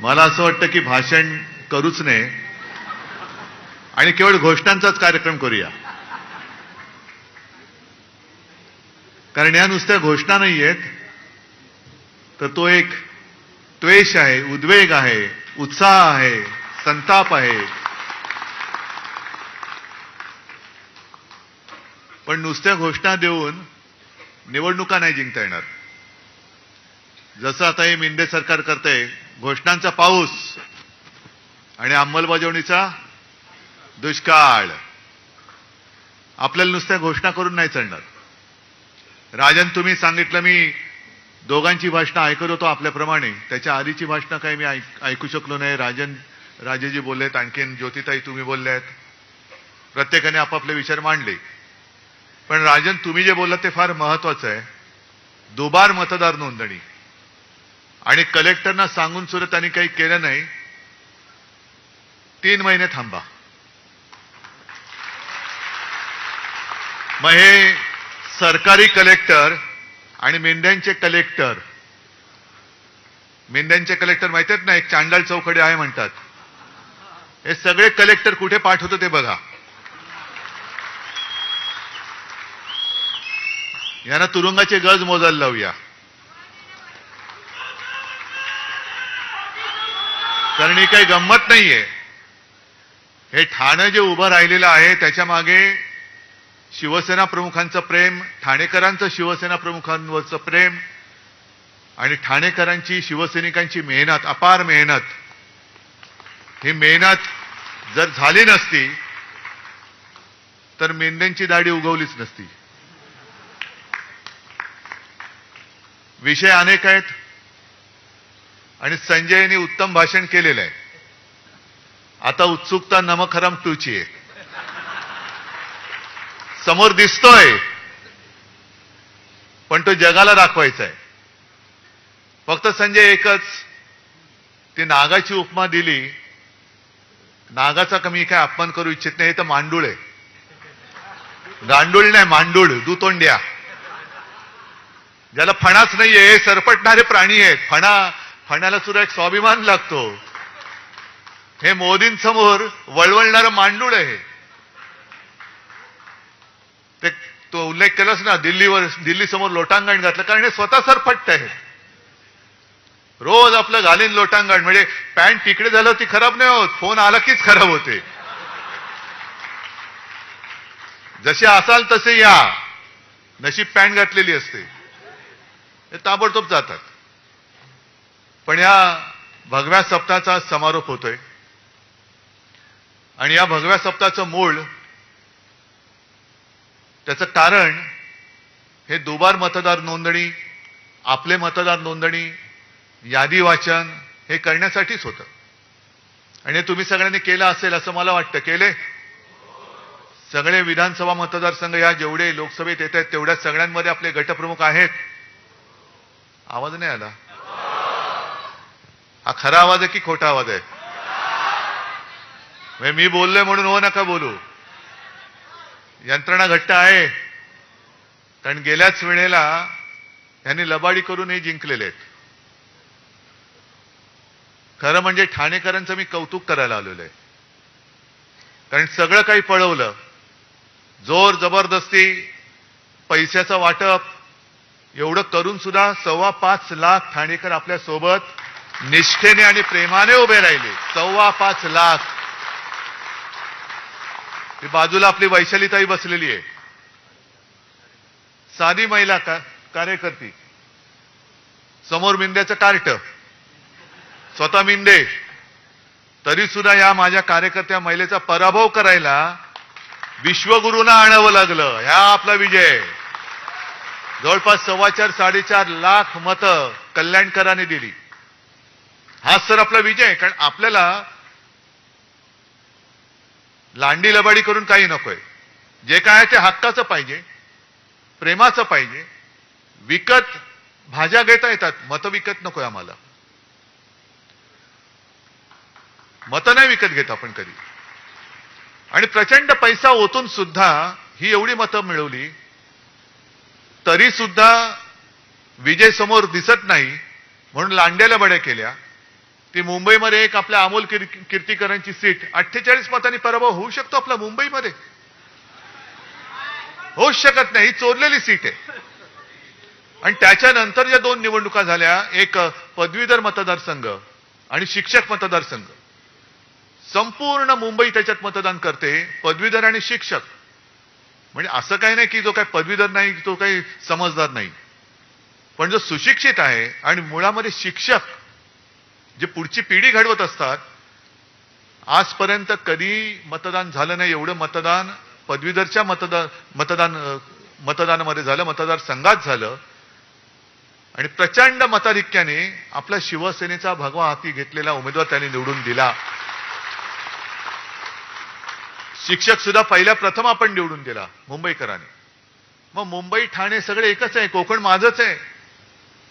मला असं वाटतं की भाषण करूच नये आणि केवळ घोषणांचाच कार्यक्रम करूया. कारण या नुसत्या घोषणा नाही आहेत, तर तो एक त्वेष आहे, उद्वेग आहे, उत्साह आहे, संताप आहे. पण नुसत्या घोषणा देऊन निवडणुका नाही जिंकता येणार. जसं आता हे मिंदे सरकार करतंय, घोषणांचा पाऊस आणि अंमलबजावणीचा दुष्काळ. आपल्याला नुसत्या घोषणा करून नाही चालणार. राजन, तुम्ही सांगितलं, मी दोघांची भाषणं ऐकत होतो आपल्याप्रमाणे. त्याच्या आधीची भाषणं काही मी ऐकू शकलो नाही. राजेजी बोललेत, आणखीन ज्योतिताई तुम्ही बोलल्यात. प्रत्येकाने आपापले विचार मांडले. पण राजन, तुम्ही जे बोललात ते फार महत्वाचं आहे. दुबार मतदार नोंदणी आणि कलेक्टरना सांगून सुद्धा त्यांनी काही केलं नाही. 3 महिने थांबा. मग हे सरकारी कलेक्टर आणि मेंढ्यांचे कलेक्टर माहिती आहेत ना, एक चांडाळ चौकडे आहे म्हणतात. हे सगळे कलेक्टर कुठे पाठवतो ते बघा. यांना तुरुंगाचे गज मोजायला लावूया. कारण ही काही गंमत नाहीये. हे ठाणे जे उभं राहिलेलं आहे त्याच्या मागे शिवसेना प्रमुखांचं प्रेम, ठाणेकरांचं शिवसेना प्रमुखांवरचं प्रेम आणि ठाणेकरांची, शिवसैनिकांची मेहनत, अपार मेहनत. ही मेहनत जर झाली नसती तर मेंढ्यांची दाढी उगवलीच नसती. विषय अनेक आहेत आणि संजयने उत्तम भाषण केलेलं आहे. आता उत्सुकता नमक हराम 2 ची आहे. समोर दिसतोय, पण तो जगाला दाखवायचा आहे. फक्त संजय एकच, ती नागाची उपमा दिली. नागाचा कमी काय अपमान करू इच्छित नाही. हे तर मांडूळ आहे. गांडूळ नाही, मांडूळ, दुतोंड्या. ज्याला फणाच नाहीये. हे सरपटणारे प्राणी आहेत. फणाला सुद्धा एक स्वाभिमान लागतो. हे मोदींसमोर वळवळणारं मांडूळ आहे. ते तो उल्लेख केलास ना, दिल्ली समोर लोटांगण घातलं, कारण हे स्वतः सरपट्ट आहे. रोज आपलं घालीन लोटांगण. म्हणजे पॅन्ट तिकडे झालं ती खराब नाही होत, फोन आला कीच खराब होते. जसे असाल तसे या. नशीब पॅन्ट घातलेली असते. हे ताबडतोब जातात. पण या भगव्या सप्ताहाचा समारोप होतोय आणि या भगव्या सप्ताहाचं मूळ, त्याचं कारण हे दुबार मतदार नोंदणी, आपले मतदार नोंदणी, यादी वाचन हे करण्यासाठीच होतं. आणि तुम्ही सगळ्यांनी केलं असेल असं मला वाटतं. केले सगळे विधानसभा मतदारसंघ, या जेवढे लोकसभेत येत आहेत तेवढ्या सगळ्यांमध्ये आपले गटप्रमुख आहेत. आवाज नाही आला. हा खरा आवाज आहे की खोटा आवाज आहे? मी बोललोय म्हणून हो नका बोलू. यंत्रणा घट्ट आहे. कारण गेल्याच वेळेला यांनी लबाडी करून हे जिंकलेले आहेत. खरं म्हणजे ठाणेकरांचं मी कौतुक करायला आलेलो आहे. कारण सगळं काही पळवलं. जोर जबरदस्ती, पैशाचं वाटप, एवढं करून सुद्धा 5.25 लाख ठाणेकर आपल्या सोबत निष्ठेने आणि प्रेमाने उभे राहिले. 5.25 लाख. बाजूला आपली वैशालीताई बसलेली आहे, साधी महिला कार्यकर्ती. समोर मिंद्याचं कार्ट, स्वतः मिंदे. तरी सुद्धा या माझ्या कार्यकर्त्या महिलेचा पराभव करायला विश्वगुरूंना आणावं लागलं. ह्या आपला विजय. जवळपास 4.25-4.5 लाख मतं कल्याणकरांनी दिली. हाच तर आपला विजय. कारण आपल्याला लांडी लबाडी करून काही नकोय. जे काय ते हक्काचं पाहिजे, प्रेमाचं पाहिजे. विकत भाज्या घेता येतात, मतं विकत नकोय आम्हाला. मतं नाही विकत घेत आपण कधी. आणि प्रचंड पैसा ओतून सुद्धा ही एवढी मतं मिळवली, तरी सुद्धा विजय समोर दिसत नाही म्हणून लांड्याला बड्या केल्या. ती मुंबईमध्ये एक आपल्या अमोल कीर्तीकरांची सीट 48 मतांनी पराभव होऊ शकतो आपला मुंबईमध्ये? होऊच शकत नाही. ही चोरलेली सीट आहे. आणि त्याच्यानंतर ज्या 2 निवडणुका झाल्या, एक पदवीधर मतदारसंघ आणि शिक्षक मतदारसंघ, संपूर्ण मुंबई त्याच्यात मतदान करते, पदवीधर आणि शिक्षक. म्हणजे असं काही नाही की जो काही पदवीधर नाही तो काही समजदार नाही, पण जो सुशिक्षित आहे आणि मुळामध्ये शिक्षक जे पुढची पिढी घडवत असतात, आजपर्यंत कधी मतदान झालं नाही एवढं मतदान पदवीधरच्या मतदानामध्ये झालं, मतदारसंघात झालं. आणि प्रचंड मताधिक्याने आपला शिवसेनेचा भगवा हाती घेतलेला उमेदवार त्यांनी निवडून दिला. शिक्षक सुद्धा पहिल्या प्रथम आपण निवडून दिला मुंबईकरांनी. मग मुंबई ठाणे सगळे एकच आहे, कोकण माझंच आहे.